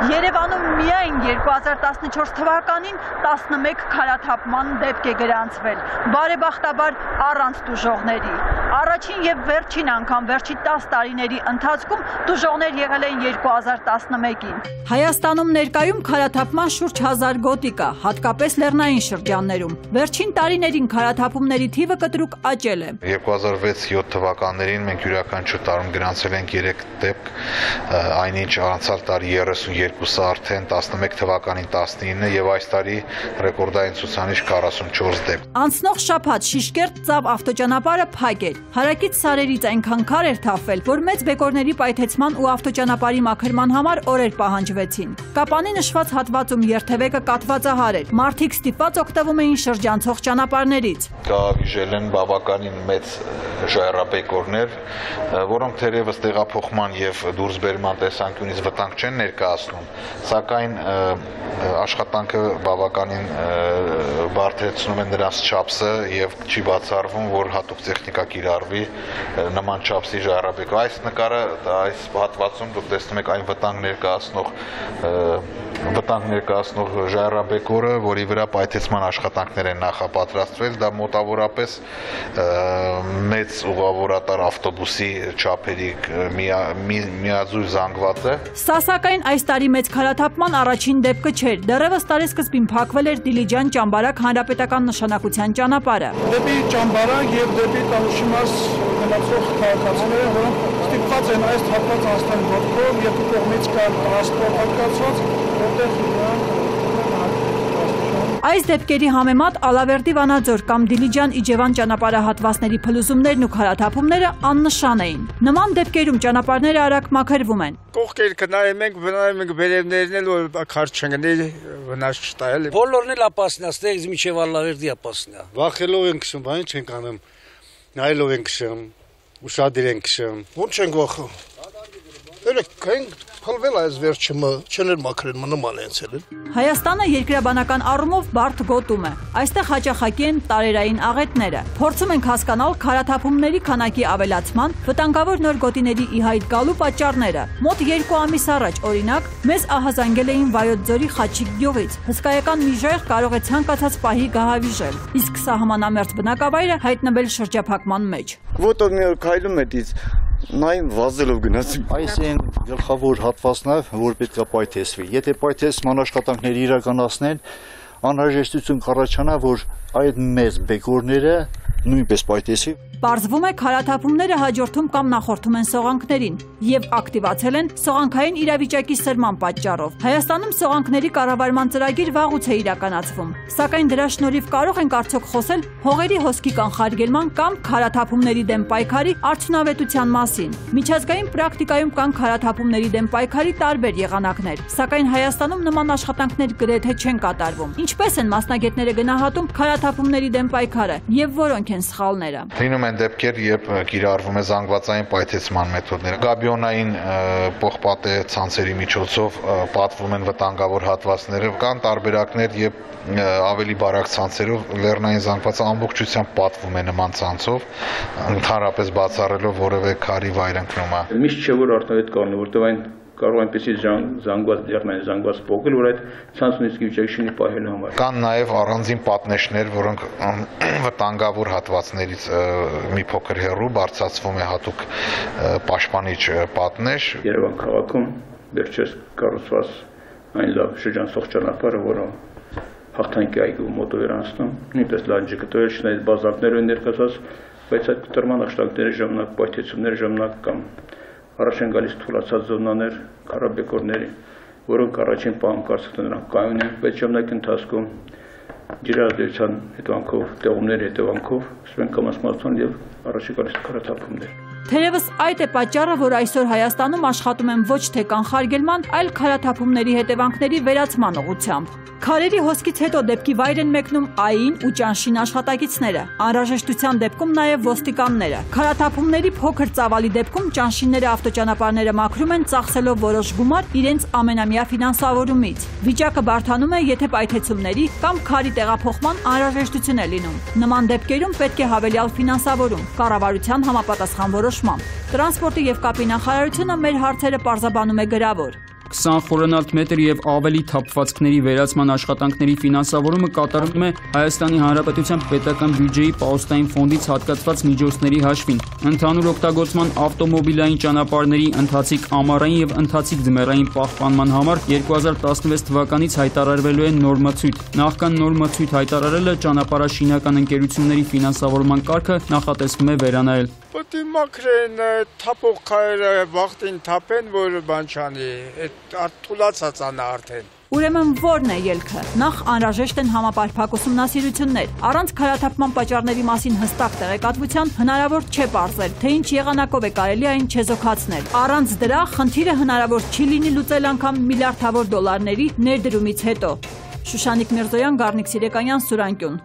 Երևանում միայն 2014 թվականին 11 քարաթափման դեպք է գրանցվել, բարեբախտաբար առանց տուժողների։ Առաջին եւ վերջին անգամ վերջի 10 տարիների ընթացքում տուժողներ եղել են 2011-ին։ Հայաստանում ներկայում քարաթափման շուրջ 1000 գոտի կա, հատկապես լեռնային շրջաններում։ Վերջին տարիներին քարաթափումների թիվը կտրուկ աճել է։ 2006-7 թվականներին մենք յուրաքանչյուր տարում գրանցել ենք 3 դեպք, այնինչ անցյալ տարի 32-ը արդեն 11 թվականին 19 եւ այս տարի ռեկորդային ցուցանիշ 44 դեպք։ Անցնող շաբաթ Շիշկերտ-Ծավ ավտոճանապարհը փակ էր։ Հարակից սարերից այնքան քար էր թափվել, որ մեծ բեկորների պայթեցման ու ավտոճանապարհի մաքրման համար օրեր պահանջվեցին։ Կապանի նշված հատվածում երթևեկը կաթվածահար էր։ Մարդիկ ստիպված օգտվում էին շրջանցող ճանապարհներից։ Գավիժել են բավականին մեծ ժայռաբեկորներ, որոնք թերևս տեղափոխման եւ դուրսբերման տեսանկյունից վտանգ չեն ներկայացնում, սակայն աշխատանքը բավականին բարդացնում են նրանց չափսը եւ չի բացառվում, որ հատուկ տեխնիկա կիրառվի նման չափսի ժայռաբեկոր։ Այս նկարը այս հատվածում դուք տեսնում եք այն վտանգ ներկայացնող ժայռաբեկորը, որի վրա պայթեցման աշխատանքներ են նախապատրաստվել, դա մոտավորապես մեծ ուղղավորատար ավտոբուսի չափերի միաձույլ զանգված է։ Սա սակայն այս տարի մեծ քարաթափման առաջին դեպքը չէր։ Դեռևս տարեսկզբին փակվել էր Դիլիջան-Ճամբարակ հանրապետական նշանակության ճանապարհը։ Դեպի Ճամբարակ եւ դեպի Տանուշիմաս գնացող քաղաքացիները, որոնք ստիպված են այս հատված անցնել ոտքով, երկու կողմից կան տրանսպորտ հատկացված, որտեղ Այս դեպքերի համեմատ Ալավերդի Վանաձոր կամ Դիլիջան-Իջևան ճանապարհահատվածների փլուզումներն ու քարաթափումները աննշան էին։ Նման դեպքերում ճանապարհները արագ մաքրվում են։ Կողքերքը նայում ենք, վերևներն էլ որ քար չընկնի, վնաս չտա էլի։ Բոլորն էլ ապասնա, ստեղից միջև Ալավերդի ապասնա։ Վախելով ենք քշում, բան չենք անում։ Նայելով ենք քշում, ուշադիր ենք քշում։ Ո՞նց ենք վախում։ Երեք փլվել այս վերջը չեն մաքրել նման են։ Հայաստանը երկրաբանական առումով բարդ գոտում է։ Այստեղ հաճախակի են տարերային աղետները։ Փորձում ենք հասկանալ քարաթափումների քանակի ավելացման, վտանգավոր նոր գոտիների ի հայտ գալու պատճառները։ Մոտ 2 ամիս առաջ, օրինակ, մեզ ահազանգել էին Վայոց ձորի Խաչիկ գյուղից։ Հսկայական մի ժայռ կարող է ցանկացած պահի գահավիժել, իսկ սահմանամերձ բնակավայրը հայտնվել շրջափակման մեջ։ Ոտով մի օր քայլում է դից նայում վազելով գնաց։ Այս այն գլխավոր հատվածն է, որ պետք է պայթեցվի։ Եթե պայթեցման աշխատանքները իրականացնեն, անհրաժեշտություն կառաջանա, որ այդ մեծ բեկորները նույնպես պայթեցվի։ Պարզվում է քարաթափումները հաջորդում կամ նախորդում են սողանքներին եւ ակտիվացել են սողանքային իրավիճակի սրման պատճառով։ Հայաստանում սողանքների կառավարման ծրագիր վաղուց է իրականացվում, սակայն դրա շնորհիվ կարող ենք արդյոք խոսել հողերի հոսքի կանխարգելման կամ քարաթափումների դեմ պայքարի արդյունավետության մասին։ Միջազգային պրակտիկայում կան քարաթափումների դեմ պայքարի տարբեր եղանակներ, սակայն Հայաստանում նման աշխատանքներ գրեթե չեն կատարվում։ Ինչպես են մասնագետները գնահատում քարաթափումների դեմ պայքարը եւ որոնք են սխալները։ Են դեպքեր, երբ կիրառվում է զանգվածային պայթեցման մեթոդները։ Գաբիոնային պողպատե ցանցերի միջոցով պատվում են վտանգավոր հատվածները, կան տարբերակներ, երբ ավելի բարակ ցանցերով լեռնային զանգվածը ամբողջությամբ պատվում է նման ցանցով, ընդհանրապես բացառելով որևէ քարի վայրընկնումը։ Միշտ չէ որ արտահայտ կառնի, որտեղ այն կարող այնպեսի զանգված լեռնային զանգված փոխել, որ այդ ցանցն իսկ վիճակի շինի պահելու համար։ Կան նաև առանձին պատնեշներ, որոնք վտանգավոր հատվածներից մի փոքր հեռու բարձրացվում է հատուկ պաշտպանիչ պատնեշ։ Երևան քաղաքում վերջերս կառուցված այն լավ շրջանցող ճանապարհը, որը հաղթանակի այգու մոտով էր անցնում, նույնպես լանջը գտել շնայտ բազալտներ են ներկայացած, բայց այդ կտրման աշխատանքների ժամանակ, պայթեցումների ժամանակ կամ առաջ են գալիս թուլացած զոնաներ, քարաբեկորների, որոնք առաջին պահում կարծիքն նրանք կայուն են, բայց ժամանակի ընթացքում ջրազդեցության հետևանքով, տեղումների հետևանքով սկսում են կամացման եւ առաջի գալիս քարաթափումներ։ Թերևս այդ է պատճառը, որ այսօր Հայաստանում աշխատում են ոչ թե կանխարգելման, այլ քարաթափումների հետևանքների վերացման ուղղությամբ։ Քարերի հոսքից հետո դեպքի վայր են մեկնում ԱԻ-ն ու ճանշին աշխատակիցները, անհրաժեշտության դեպքում նաև ոստիկանները։ Քարաթափումների փոքր ծավալի դեպքում ճանշինները ավտոճանապարհները մաքրում են ծախսելով որոշ գումար իրենց ամենամյա ֆինանսավորումից։ Վիճակը բարդանում է, եթե պայթեցումների կամ քարի տեղափոխման անհրաժեշտություն է լինում։ Նման դեպքերում պետք է հավելյալ ֆինանսավորում, կառավարության համապատասխան որոշմամբ։ Տրանսպորտի եւ կապի նախարարությունը մեր հարցերը պարզաբանում է գրավոր։ 20 խորանարդ մետր եւ ավելի թափվածքների վերացման աշխատանքների ֆինանսավորումը կատարվում է Հայաստանի Հանրապետության պետական բյուջեի պահոստային ֆոնդից հատկացված միջոցների հաշվին։ Ընդհանուր օգտագործման ավտոմոբիլային ճանապարհների ընթացիկ ամառային եւ ընթացիկ ձմեռային պահպանման համար 2016 թվականից հայտարարվելու է նորմացույց։ Նախքան նորմացույց հայտարարելը ճանապարհաշինական ընկերությունների ֆինանսավորման կարգը նախատեսվում է վերանայել։ Պետք է մաքրեն թափող քայլը վախտին թափեն, որ բան չանի, այդ թուլացած անա արդեն։ Ուրեմն ո՞րն է ելքը։ Նախ անհրաժեշտ են համապարփակ ուսումնասիրություններ։ Առանց քարաթափման պատճառների մասին հստակ տեղեկատվության հնարավոր չէ պարզել, թե ինչ եղանակով է կարելի այն չեզոքացնել։ Առանց դրա խնդիրը հնարավոր չի լինի լուծել անգամ միլիարդավոր դոլարների ներդրումից հետո։ Շուշանիկ Միրզոյան, Գառնիկ Սիրեկանյան, Սուրանկյուն։